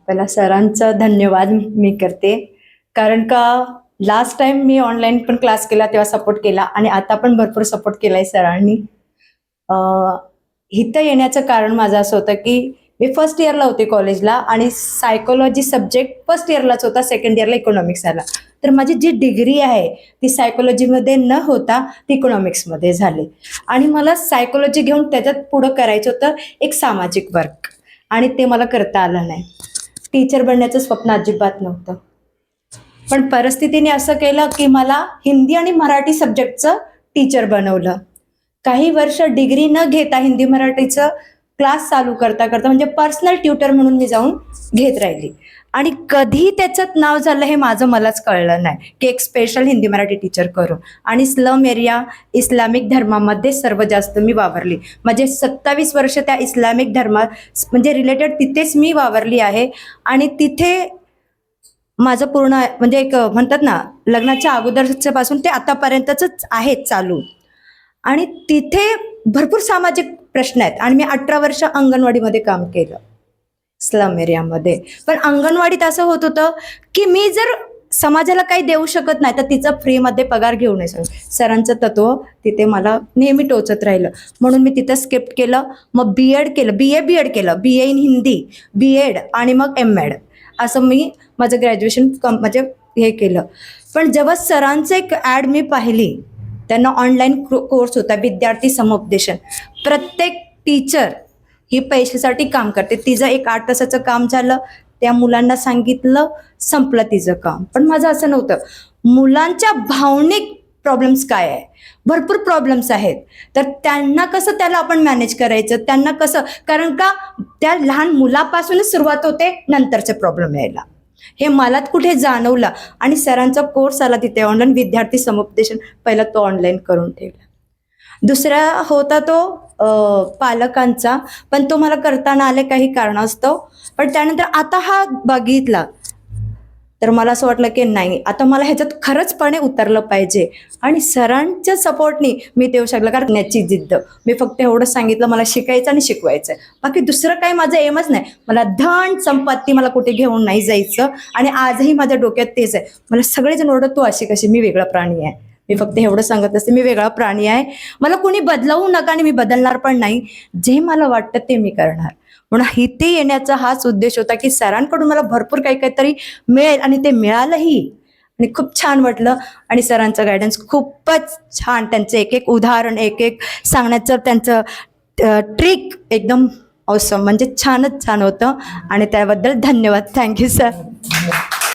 पहिला सरांचा धन्यवाद मी करते, कारण का लास्ट टाइम मी ऑनलाईन पण क्लास केला तेव्हा सपोर्ट केला आणि आता पण भरपूर सपोर्ट केलाय सरांनी. इथं येण्याचं कारण माझं असं होतं की मी फर्स्ट इयरला होते कॉलेजला आणि सायकोलॉजी सब्जेक्ट फर्स्ट इयरलाच होता, सेकंड इयरला इकॉनॉमिक्स आला. तर माझी जी डिग्री आहे ती सायकोलॉजीमध्ये न होता ती इकॉनॉमिक्समध्ये झाली आणि मला सायकोलॉजी घेऊन त्याच्यात पुढं करायचं होतं एक सामाजिक वर्क, आणि ते मला करता आलं नाही. टीचर बनण्याचं स्वप्न अजिबात नव्हतं, पण परिस्थितीने असं केलं की मला हिंदी आणि मराठी सब्जेक्टचं टीचर बनवलं. काही वर्ष डिग्री न घेता हिंदी मराठीचं क्लास चालू करता करता म्हणजे पर्सनल ट्युटर म्हणून मी जाऊन घेत राहिली आणि कधी त्याच्यात नाव झालं हे माझं मलाच कळलं नाही की एक स्पेशल हिंदी मराठी टीचर करून. आणि स्लम एरिया इस्लामिक धर्मामध्ये सर्व जास्त मी वावरली. म्हणजे 27 वर्ष त्या इस्लामिक धर्मा म्हणजे रिलेटेड तिथेच मी वावरली आहे आणि तिथे माझं पूर्ण म्हणजे एक म्हणतात ना लग्नाच्या अगोदरच्या पासून ते आतापर्यंतच आहे चालू. आणि तिथे भरपूर सामाजिक प्रश्न आहेत आणि मी 18 वर्ष अंगणवाडीमध्ये काम केलं स्लम एरियामध्ये. पण अंगणवाडीत असं होत होतं की मी जर समाजाला काही देऊ शकत नाही तर तिचा फ्रीमध्ये पगार घेऊ नये. सरांचं तत्व तिथे मला नेहमी टोचत राहिलं, म्हणून मी तिथं स्किप केलं. मग बीएड केलं, बीएड केलं, BA इन हिंदी, बीएड आणि मग MAd असं मी माझं ग्रॅज्युएशन म्हणजे हे केलं. पण जेव्हा सरांचं एक ॲड मी पाहिली, त्यांना ऑनलाईन कोर्स होता विद्यार्थी समुपदेशन. प्रत्येक टीचर ही पैशासाठी काम करते. तिचं एक 8 तासाचं काम झालं, त्या मुलांना सांगितलं, संपलं तिचं काम. पण माझं असं नव्हतं. मुलांच्या भावनिक प्रॉब्लेम्स काय आहे, भरपूर प्रॉब्लेम्स आहेत, तर त्यांना कसं त्याला आपण मॅनेज करायचं, त्यांना कसं, कारण का त्या लहान मुलापासूनच सुरुवात होते नंतरचे प्रॉब्लेम यायला. हे मला कुठे जाणवलं आणि सरांचा कोर्स आला तिथे ऑनलाईन विद्यार्थी समुपदेशन, पहिला तो ऑनलाईन करून ठेवला. दुसरा होता तो पालकांचा, पण तो मला करताना आले काही कारणास्तव. पण त्यानंतर आता हा बघितला तर मला असं वाटलं की नाही, आता मला ह्याच्यात खरंचपणे उतरलं पाहिजे आणि सरांच्या सपोर्टनी मी ते येऊ शकलं. कारण याची जिद्द, मी फक्त एवढं सांगितलं मला शिकायचं आणि शिकवायचं, बाकी दुसरं काही माझं एमच नाही. मला धन संपत्ती मला कुठे घेऊन नाही जायचं आणि आजही माझ्या डोक्यात तेच आहे. मला सगळेजण ओरडत तू अशी कशी, मी वेगळा प्राणी आहे. मी फक्त एवढं सांगत असते मी वेगळा प्राणी आहे, मला कोणी बदलवू नका आणि मी बदलणार पण नाही. जे मला वाटतं ते मी करणार. म्हणून इथे येण्याचा हाच उद्देश होता की सरांकडून मला भरपूर काहीतरी मिळेल आणि ते मिळालंही आणि खूप छान वाटलं. आणि सरांचं गायडन्स खूपच छान, त्यांचं एक एक उदाहरण, एक एक सांगण्याचं त्यांचं ट्रिक एकदम ऑसम, म्हणजे छानच छान होतं आणि त्याबद्दल धन्यवाद. Thank you sir.